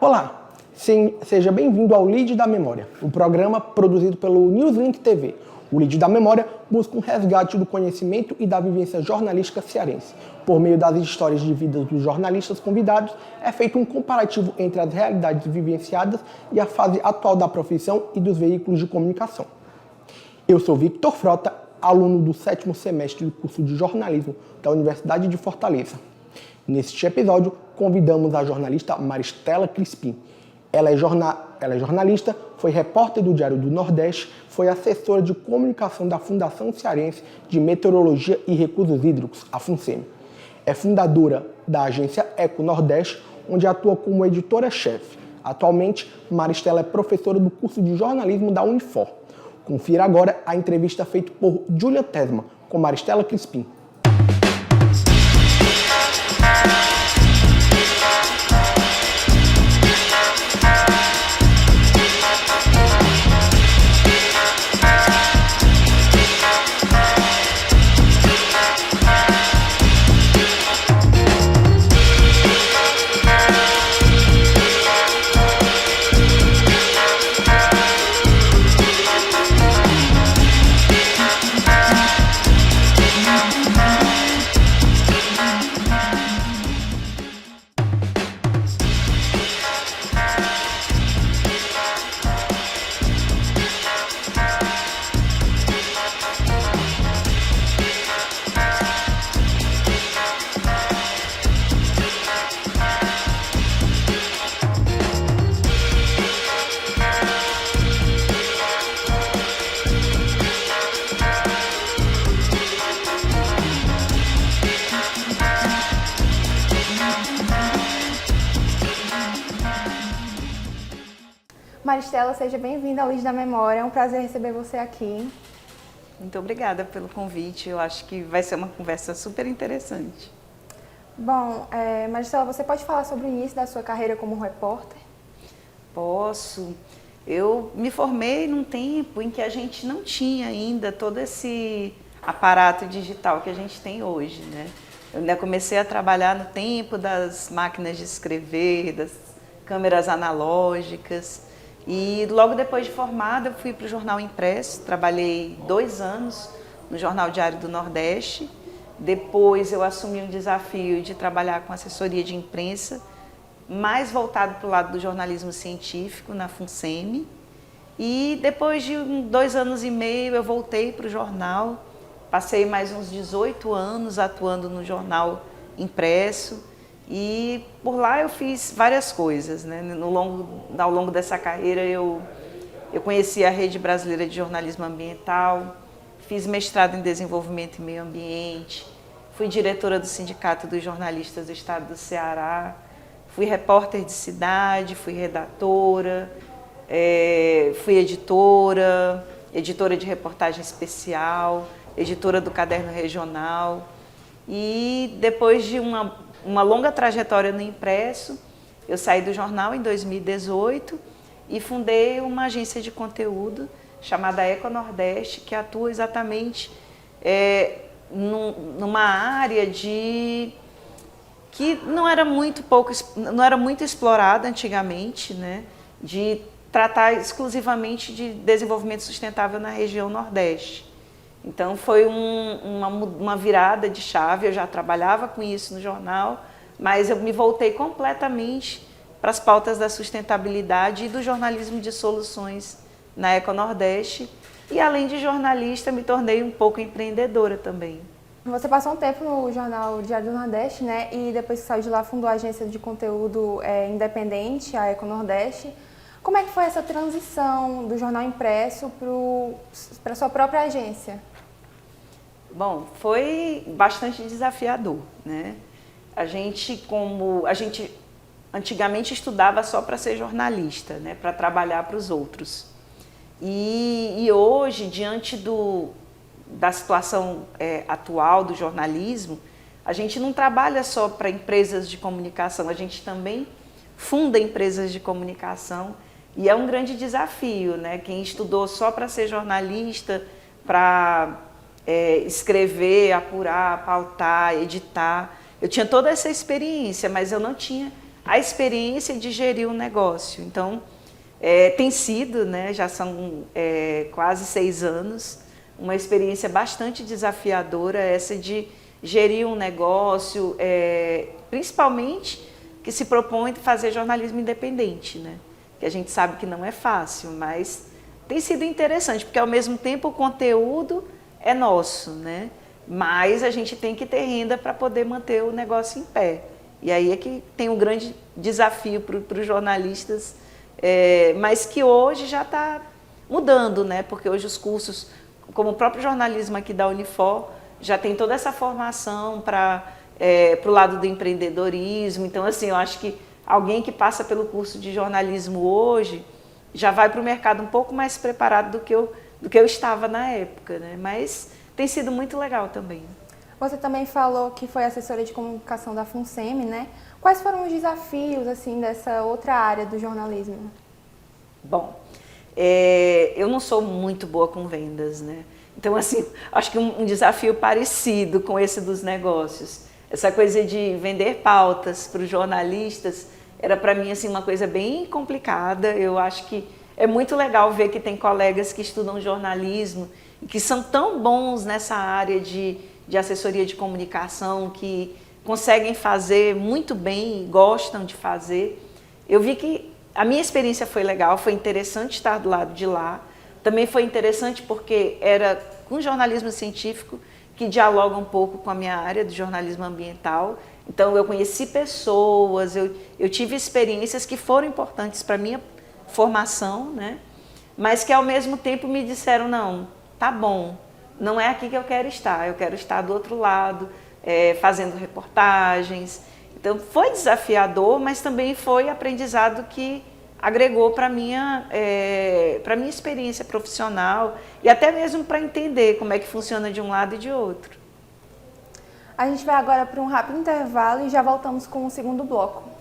Olá, seja bem-vindo ao Lead da Memória, um programa produzido pelo Newslink TV. O Lead da Memória busca um resgate do conhecimento e da vivência jornalística cearense. Por meio das histórias de vida dos jornalistas convidados, é feito um comparativo entre as realidades vivenciadas e a fase atual da profissão e dos veículos de comunicação. Eu sou Victor Frota, aluno do 7º semestre do curso de jornalismo da Universidade de Fortaleza. Neste episódio, convidamos a jornalista Maristela Crispim. Ela é jornalista, foi repórter do Diário do Nordeste, foi assessora de comunicação da Fundação Cearense de Meteorologia e Recursos Hídricos, a FUNSEMI. É fundadora da agência Eco Nordeste, onde atua como editora-chefe. Atualmente, Maristela é professora do curso de jornalismo da Unifor. Confira agora a entrevista feita por Júlia Tesma com Maristela Crispim. Maristela, seja bem-vinda ao Lead da Memória, é um prazer receber você aqui. Muito obrigada pelo convite, eu acho que vai ser uma conversa super interessante. Bom, Maristela, você pode falar sobre o início da sua carreira como repórter? Posso. Eu me formei num tempo em que a gente não tinha ainda todo esse aparato digital que a gente tem hoje, né? Eu ainda comecei a trabalhar no tempo das máquinas de escrever, das câmeras analógicas. E logo depois de formada, eu fui para o jornal impresso, trabalhei 2 anos no Jornal Diário do Nordeste. Depois eu assumi um desafio de trabalhar com assessoria de imprensa, mais voltado para o lado do jornalismo científico, na FUNSEMI. E depois de 2 anos e meio eu voltei para o jornal, passei mais uns 18 anos atuando no jornal impresso. E por lá eu fiz várias coisas, né? Ao longo dessa carreira eu conheci a Rede Brasileira de Jornalismo Ambiental, fiz mestrado em Desenvolvimento e Meio Ambiente, fui diretora do Sindicato dos Jornalistas do Estado do Ceará, fui repórter de cidade, fui redatora, fui editora de reportagem especial, editora do Caderno Regional. E depois de uma longa trajetória no impresso, eu saí do jornal em 2018 e fundei uma agência de conteúdo chamada Eco Nordeste, que atua exatamente numa área que não era muito explorada antigamente, né? De tratar exclusivamente de desenvolvimento sustentável na região Nordeste. Então foi uma virada de chave, eu já trabalhava com isso no jornal, mas eu me voltei completamente para as pautas da sustentabilidade e do jornalismo de soluções na Eco Nordeste. E além de jornalista, me tornei um pouco empreendedora também. Você passou um tempo no jornal Diário do Nordeste, né? E depois que saiu de lá, fundou a agência de conteúdo independente, a Eco Nordeste. Como é que foi essa transição do jornal impresso para a sua própria agência? Bom, foi bastante desafiador, né? A gente antigamente estudava só para ser jornalista, né? Para trabalhar para os outros. E hoje, diante da situação atual do jornalismo, a gente não trabalha só para empresas de comunicação, a gente também funda empresas de comunicação. E é um grande desafio, né? Quem estudou só para ser jornalista, para escrever, apurar, pautar, editar. Eu tinha toda essa experiência, mas eu não tinha a experiência de gerir um negócio. Então, tem sido, né, já são quase 6 anos, uma experiência bastante desafiadora essa de gerir um negócio, principalmente que se propõe fazer jornalismo independente, né? Que a gente sabe que não é fácil, mas tem sido interessante, porque ao mesmo tempo o conteúdo é nosso, né? Mas a gente tem que ter renda para poder manter o negócio em pé. E aí é que tem um grande desafio para os jornalistas, mas que hoje já está mudando, né? Porque hoje os cursos, como o próprio jornalismo aqui da Unifor, já tem toda essa formação para o lado do empreendedorismo. Então, assim, eu acho que alguém que passa pelo curso de jornalismo hoje já vai para o mercado um pouco mais preparado do que eu estava na época, né? Mas tem sido muito legal também. Você também falou que foi assessora de comunicação da FUNSEMI, né? Quais foram os desafios, assim, dessa outra área do jornalismo? Bom, eu não sou muito boa com vendas, né? Então, assim, acho que um desafio parecido com esse dos negócios. Essa coisa de vender pautas para os jornalistas era para mim assim, uma coisa bem complicada. Eu acho que é muito legal ver que tem colegas que estudam jornalismo e que são tão bons nessa área de assessoria de comunicação, que conseguem fazer muito bem e gostam de fazer. Eu vi que a minha experiência foi legal, foi interessante estar do lado de lá. Também foi interessante porque era com jornalismo científico que dialoga um pouco com a minha área do jornalismo ambiental. Então, eu conheci pessoas, eu tive experiências que foram importantes para a minha formação, né? Mas que, ao mesmo tempo, me disseram, não, tá bom, não é aqui que eu quero estar do outro lado, fazendo reportagens. Então, foi desafiador, mas também foi aprendizado que agregou para a minha experiência profissional e até mesmo para entender como é que funciona de um lado e de outro. A gente vai agora para um rápido intervalo e já voltamos com o segundo bloco.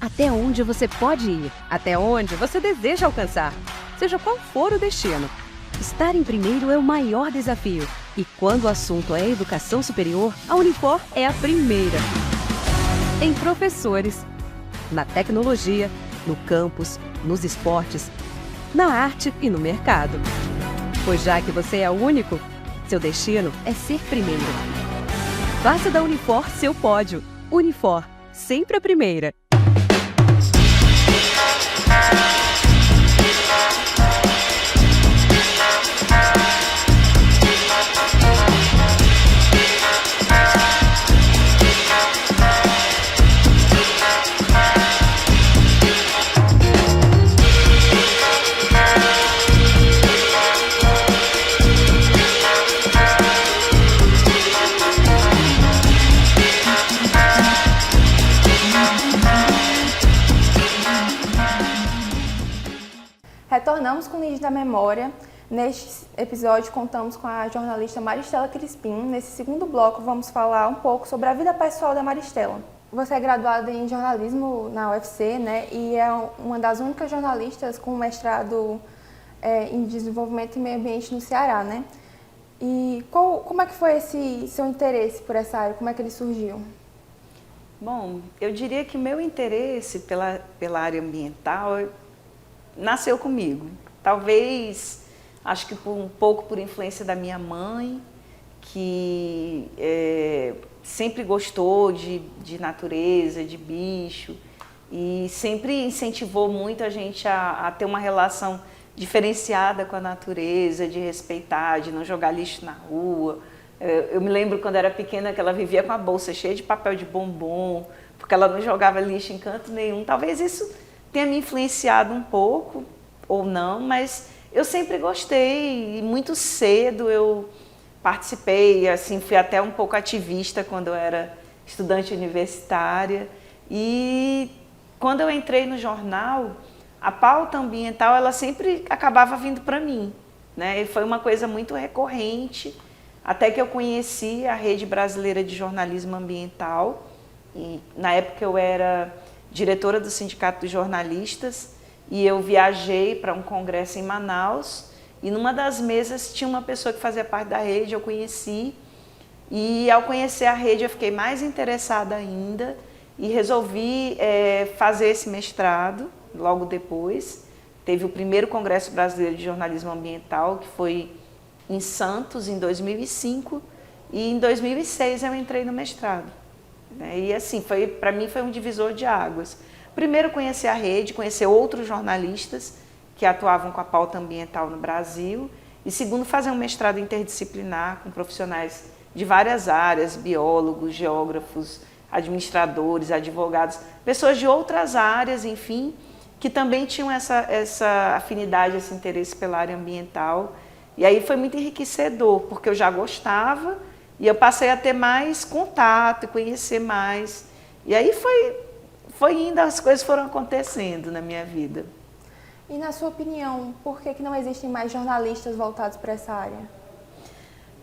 Até onde você pode ir, até onde você deseja alcançar, seja qual for o destino. Estar em primeiro é o maior desafio. E quando o assunto é educação superior, a Unifor é a primeira. Em professores, na tecnologia, no campus, nos esportes, na arte e no mercado. Pois já que você é o único, seu destino é ser primeiro. Faça da Unifor seu pódio. Unifor, sempre a primeira. Retornamos com o Lídio da Memória. Neste episódio, contamos com a jornalista Maristela Crispim. Nesse segundo bloco, vamos falar um pouco sobre a vida pessoal da Maristela. Você é graduada em jornalismo na UFC, né? E é uma das únicas jornalistas com mestrado em desenvolvimento e meio ambiente no Ceará, né? E como é que foi esse seu interesse por essa área? Como é que ele surgiu? Bom, eu diria que o meu interesse pela área ambiental nasceu comigo. Talvez, acho que um pouco por influência da minha mãe, que sempre gostou de natureza, de bicho, e sempre incentivou muito a gente a ter uma relação diferenciada com a natureza, de respeitar, de não jogar lixo na rua. Eu me lembro quando era pequena que ela vivia com a bolsa cheia de papel de bombom, porque ela não jogava lixo em canto nenhum. Talvez isso tenha me influenciado um pouco, ou não, mas eu sempre gostei, e muito cedo eu participei, assim, fui até um pouco ativista quando eu era estudante universitária. E quando eu entrei no jornal, a pauta ambiental ela sempre acabava vindo para mim, né? E foi uma coisa muito recorrente, até que eu conheci a Rede Brasileira de Jornalismo Ambiental. E, na época eu era diretora do Sindicato dos Jornalistas e eu viajei para um congresso em Manaus e numa das mesas tinha uma pessoa que fazia parte da rede, eu conheci. E ao conhecer a rede eu fiquei mais interessada ainda e resolvi fazer esse mestrado logo depois. Teve o primeiro Congresso Brasileiro de Jornalismo Ambiental, que foi em Santos, em 2005, e em 2006 eu entrei no mestrado. E assim, para mim foi um divisor de águas. Primeiro conhecer a rede, conhecer outros jornalistas que atuavam com a pauta ambiental no Brasil, e segundo fazer um mestrado interdisciplinar com profissionais de várias áreas, biólogos, geógrafos, administradores, advogados, pessoas de outras áreas, enfim, que também tinham essa afinidade, esse interesse pela área ambiental. E aí foi muito enriquecedor, porque eu já gostava e eu passei a ter mais contato, conhecer mais. E aí foi indo, as coisas foram acontecendo na minha vida. E na sua opinião, por que não existem mais jornalistas voltados para essa área?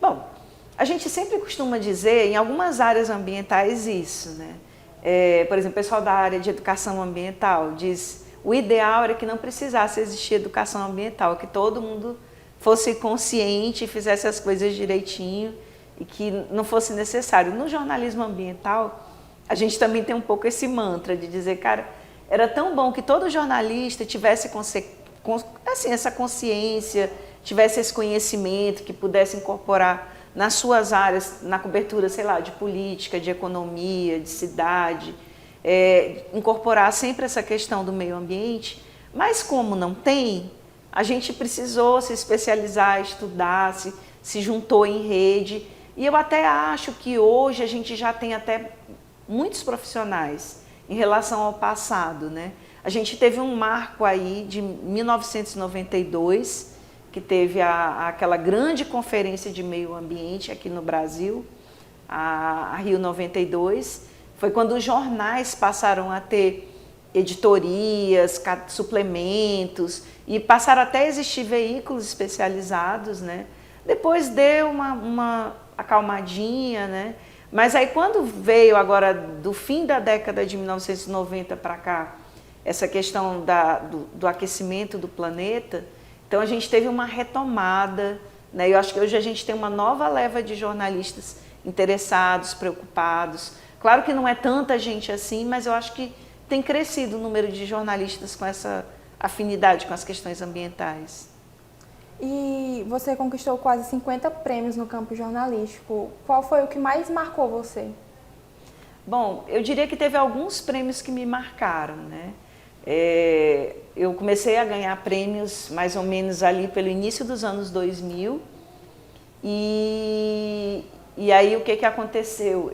Bom, a gente sempre costuma dizer, em algumas áreas ambientais, isso, né? Por exemplo, o pessoal da área de educação ambiental diz o ideal era que não precisasse existir educação ambiental, que todo mundo fosse consciente e fizesse as coisas direitinho e que não fosse necessário. No jornalismo ambiental, a gente também tem um pouco esse mantra de dizer, cara, era tão bom que todo jornalista tivesse assim, essa consciência, tivesse esse conhecimento, que pudesse incorporar nas suas áreas, na cobertura, sei lá, de política, de economia, de cidade, incorporar sempre essa questão do meio ambiente, mas como não tem, a gente precisou se especializar, estudar, se juntou em rede, e eu até acho que hoje a gente já tem até muitos profissionais em relação ao passado, né? A gente teve um marco aí de 1992, que teve aquela grande conferência de meio ambiente aqui no Brasil, a Rio 92, foi quando os jornais passaram a ter editorias, suplementos, e passaram até a existir veículos especializados, né? Depois deu uma acalmadinha, né? Mas aí quando veio agora, do fim da década de 1990 para cá, essa questão do aquecimento do planeta, então a gente teve uma retomada, né? Eu acho que hoje a gente tem uma nova leva de jornalistas interessados, preocupados. Claro que não é tanta gente assim, mas eu acho que tem crescido o número de jornalistas com essa afinidade com as questões ambientais. E você conquistou quase 50 prêmios no campo jornalístico. Qual foi o que mais marcou você? Bom, eu diria que teve alguns prêmios que me marcaram, né? Eu comecei a ganhar prêmios mais ou menos ali pelo início dos anos 2000 e aí o que aconteceu?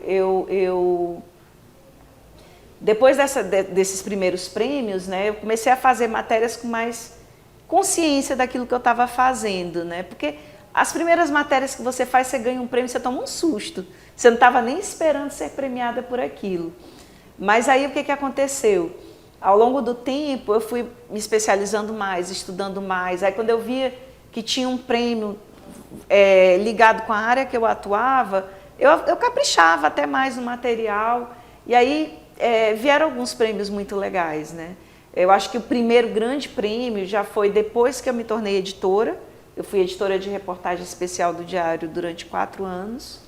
Depois desses primeiros prêmios, né, eu comecei a fazer matérias com mais consciência daquilo que eu estava fazendo, né? Porque as primeiras matérias que você faz, você ganha um prêmio, você toma um susto. Você não estava nem esperando ser premiada por aquilo. Mas aí o que aconteceu? Ao longo do tempo, eu fui me especializando mais, estudando mais. Aí quando eu via que tinha um prêmio ligado com a área que eu atuava, eu caprichava até mais no material. E aí vieram alguns prêmios muito legais, né? Eu acho que o primeiro grande prêmio já foi depois que eu me tornei editora. Eu fui editora de reportagem especial do Diário durante 4 anos,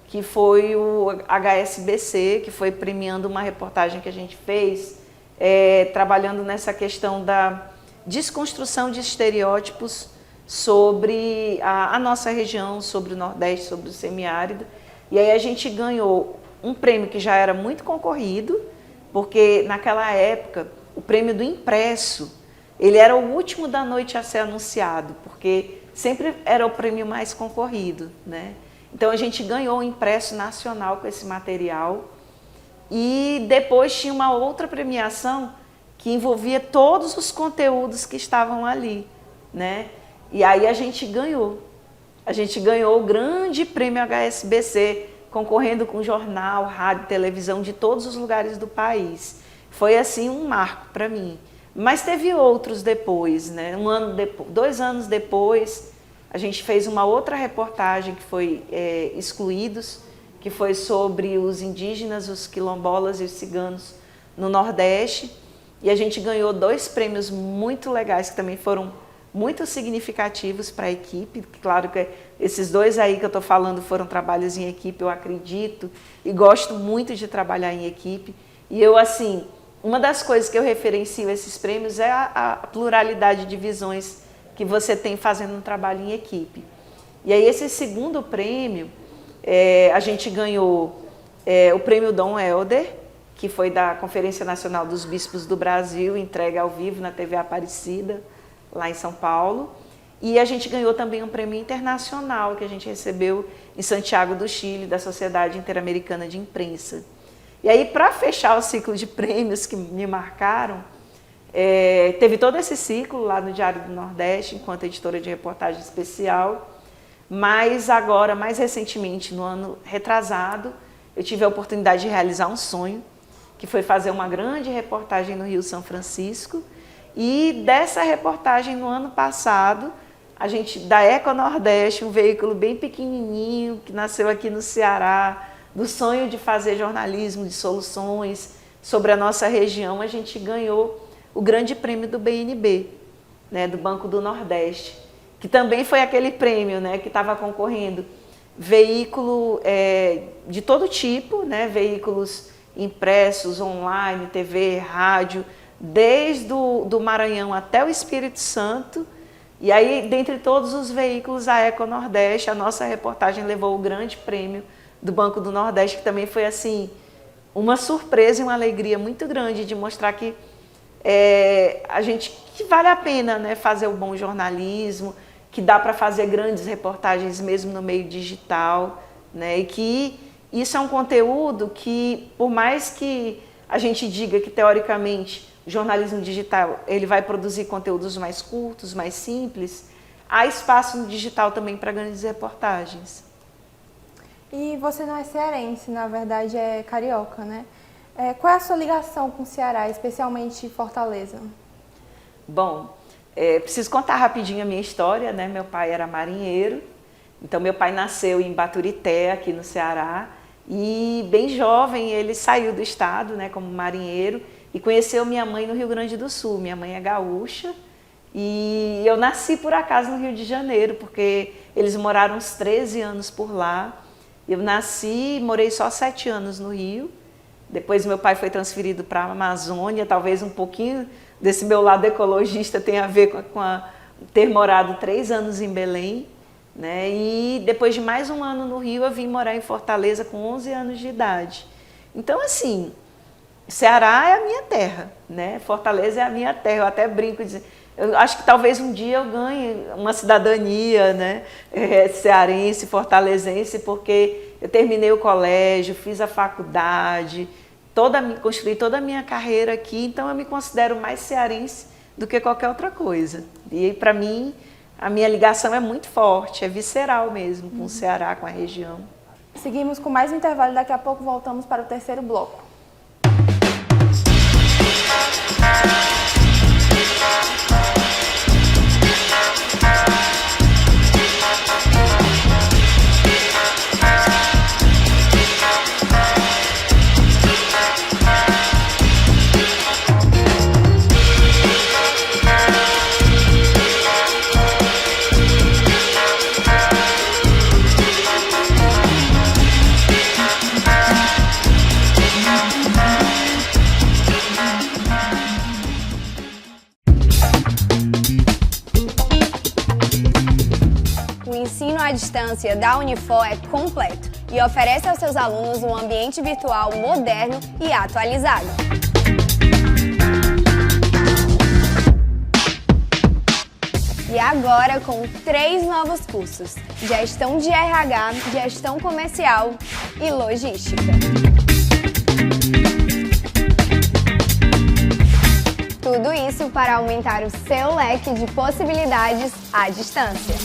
que foi o HSBC, que foi premiando uma reportagem que a gente fez, trabalhando nessa questão da desconstrução de estereótipos sobre a nossa região, sobre o Nordeste, sobre o semiárido. E aí a gente ganhou um prêmio que já era muito concorrido, porque naquela época o prêmio do impresso, ele era o último da noite a ser anunciado, porque sempre era o prêmio mais concorrido, né? Então a gente ganhou o impresso nacional com esse material e depois tinha uma outra premiação que envolvia todos os conteúdos que estavam ali, né? E aí a gente ganhou a gente ganhou o grande prêmio HSBC, concorrendo com jornal, rádio, televisão de todos os lugares do país. Foi assim um marco para mim. Mas teve outros depois, né? 2 anos depois, a gente fez uma outra reportagem que foi Excluídos, que foi sobre os indígenas, os quilombolas e os ciganos no Nordeste. E a gente ganhou 2 prêmios muito legais, que também foram muito significativos para a equipe. Claro que esses 2 aí que eu estou falando foram trabalhos em equipe, eu acredito, e gosto muito de trabalhar em equipe. E eu, assim, uma das coisas que eu referencio esses prêmios é a pluralidade de visões que você tem fazendo um trabalho em equipe. E aí esse segundo prêmio, a gente ganhou o prêmio Dom Helder, que foi da Conferência Nacional dos Bispos do Brasil, entregue ao vivo na TV Aparecida, lá em São Paulo. E a gente ganhou também um prêmio internacional que a gente recebeu em Santiago do Chile, da Sociedade Interamericana de Imprensa. E aí, para fechar o ciclo de prêmios que me marcaram, teve todo esse ciclo lá no Diário do Nordeste, enquanto editora de reportagem especial, mas agora, mais recentemente, no ano retrasado, eu tive a oportunidade de realizar um sonho, que foi fazer uma grande reportagem no Rio São Francisco. E dessa reportagem, no ano passado, a gente, da Eco Nordeste, um veículo bem pequenininho, que nasceu aqui no Ceará, do sonho de fazer jornalismo de soluções sobre a nossa região, a gente ganhou o grande prêmio do BNB, né, do Banco do Nordeste, que também foi aquele prêmio, né, que estava concorrendo veículo de todo tipo, né, veículos impressos, online, TV, rádio, desde do Maranhão até o Espírito Santo. E aí, dentre todos os veículos, a Eco Nordeste, a nossa reportagem levou o grande prêmio do Banco do Nordeste, que também foi assim uma surpresa e uma alegria muito grande de mostrar que que vale a pena, né, fazer o bom jornalismo, que dá para fazer grandes reportagens mesmo no meio digital, né, e que isso é um conteúdo que, por mais que a gente diga que teoricamente o jornalismo digital ele vai produzir conteúdos mais curtos, mais simples, há espaço no digital também para grandes reportagens. E você não é cearense, na verdade é carioca, né? Qual é a sua ligação com o Ceará, especialmente Fortaleza? Bom, preciso contar rapidinho a minha história, né? Meu pai era marinheiro, então meu pai nasceu em Baturité, aqui no Ceará, e bem jovem ele saiu do estado, né, como marinheiro, e conheceu minha mãe no Rio Grande do Sul. Minha mãe é gaúcha e eu nasci por acaso no Rio de Janeiro, porque eles moraram uns 13 anos por lá. Eu nasci, morei só 7 anos no Rio. Depois meu pai foi transferido para a Amazônia. Talvez um pouquinho desse meu lado ecologista tenha a ver com ter morado 3 anos em Belém, né? E depois de mais um ano no Rio, eu vim morar em Fortaleza com 11 anos de idade. Então, assim, Ceará é a minha terra, né? Fortaleza é a minha terra. Eu até brinco dizendo, eu acho que talvez um dia eu ganhe uma cidadania, né, cearense, fortalezense, porque eu terminei o colégio, fiz a faculdade, construí toda a minha carreira aqui, então eu me considero mais cearense do que qualquer outra coisa. E para mim, a minha ligação é muito forte, é visceral mesmo com o Ceará, com a região. Seguimos com mais um intervalo e daqui a pouco voltamos para o terceiro bloco. A distância da Unifor é completo e oferece aos seus alunos um ambiente virtual moderno e atualizado. E agora com 3 novos cursos: Gestão de RH, Gestão Comercial e Logística. Tudo isso para aumentar o seu leque de possibilidades à distância.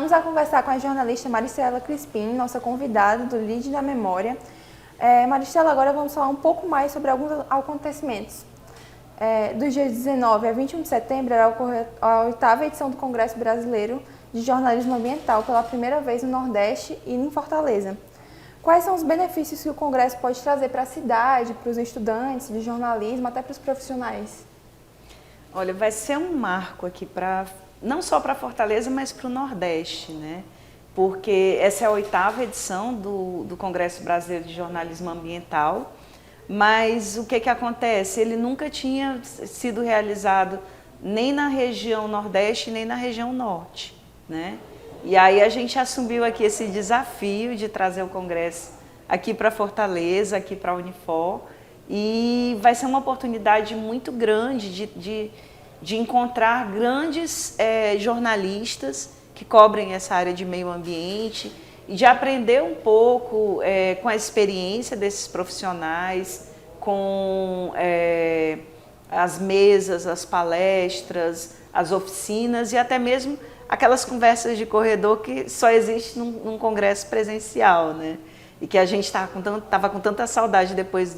Vamos a conversar com a jornalista Maristela Crispim, nossa convidada do Lead da Memória. Maristela, agora vamos falar um pouco mais sobre alguns acontecimentos. Dos dias 19 a 21 de setembro, irá ocorrer a 8ª edição do Congresso Brasileiro de Jornalismo Ambiental, pela primeira vez no Nordeste e em Fortaleza. Quais são os benefícios que o Congresso pode trazer para a cidade, para os estudantes de jornalismo, até para os profissionais? Olha, vai ser um marco aqui, não só para Fortaleza, mas para o Nordeste, né? Porque essa é a 8ª edição do Congresso Brasileiro de Jornalismo Ambiental, mas o que acontece? Ele nunca tinha sido realizado nem na região Nordeste, nem na região Norte, né? E aí a gente assumiu aqui esse desafio de trazer o Congresso aqui para Fortaleza, aqui para a Unifor, e vai ser uma oportunidade muito grande de encontrar grandes jornalistas que cobrem essa área de meio ambiente e de aprender um pouco com a experiência desses profissionais, com as mesas, as palestras, as oficinas e até mesmo aquelas conversas de corredor que só existe num congresso presencial, né? E que a gente estava com tanta saudade depois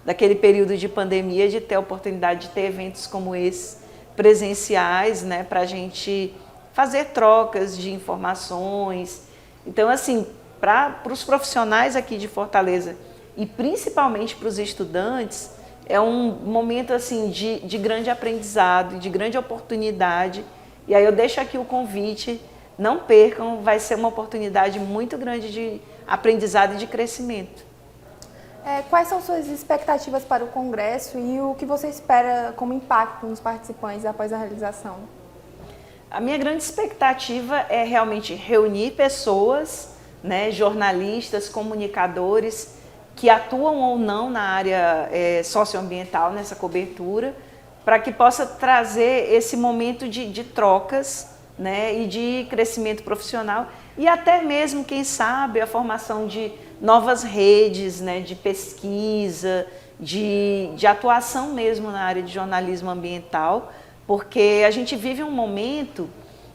daquele período de pandemia, de ter a oportunidade de ter eventos como esse, presenciais, né? Para a gente fazer trocas de informações. Então, assim, para os profissionais aqui de Fortaleza e principalmente para os estudantes, é um momento assim, de grande aprendizado, de grande oportunidade. E aí eu deixo aqui o convite, não percam, vai ser uma oportunidade muito grande de aprendizado e de crescimento. Quais são suas expectativas para o Congresso e o que você espera como impacto nos participantes após a realização? A minha grande expectativa é realmente reunir pessoas, né, jornalistas, comunicadores, que atuam ou não na área socioambiental, nessa cobertura, para que possa trazer esse momento de trocas, né, e de crescimento profissional e até mesmo, quem sabe, a formação de novas redes, né, de pesquisa, de atuação mesmo na área de jornalismo ambiental, porque a gente vive um momento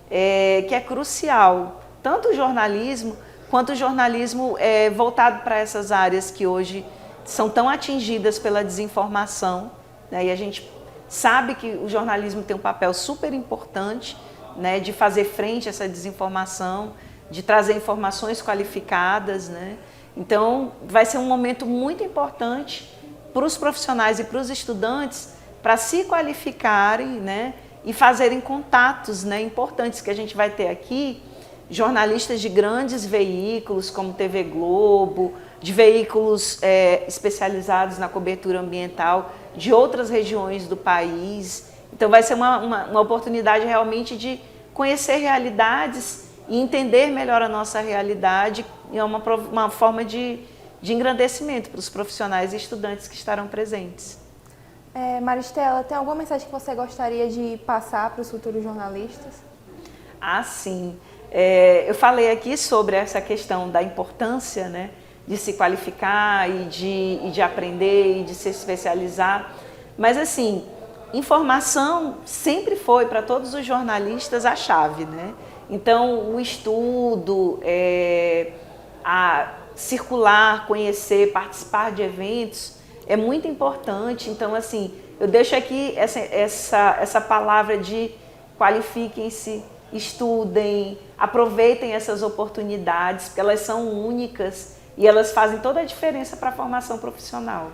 que é crucial, tanto o jornalismo quanto o jornalismo voltado para essas áreas que hoje são tão atingidas pela desinformação, né, e a gente sabe que o jornalismo tem um papel super importante, né, de fazer frente a essa desinformação, de trazer informações qualificadas, né? Então, vai ser um momento muito importante para os profissionais e para os estudantes para se qualificarem, né, e fazerem contatos, né, importantes que a gente vai ter aqui, jornalistas de grandes veículos como TV Globo, de veículos especializados na cobertura ambiental de outras regiões do país. Então vai ser uma oportunidade realmente de conhecer realidades e entender melhor a nossa realidade, e é uma forma de engrandecimento para os profissionais e estudantes que estarão presentes. Maristela, tem alguma mensagem que você gostaria de passar para os futuros jornalistas? Ah, sim. Eu falei aqui sobre essa questão da importância, né, de se qualificar e de aprender e de se especializar, mas assim, informação sempre foi para todos os jornalistas a chave, né? Então, o estudo, a circular, conhecer, participar de eventos é muito importante. Então, assim, eu deixo aqui essa palavra de qualifiquem-se, estudem, aproveitem essas oportunidades, porque elas são únicas e elas fazem toda a diferença para a formação profissional.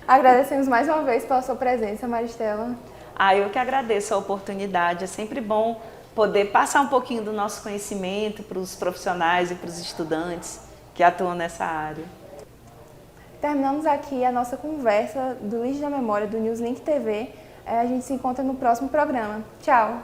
Agradecemos mais uma vez pela sua presença, Maristela. Eu que agradeço a oportunidade. É sempre bom poder passar um pouquinho do nosso conhecimento para os profissionais e para os estudantes que atuam nessa área. Terminamos aqui a nossa conversa do Lead da Memória do Newslink TV. A gente se encontra no próximo programa. Tchau!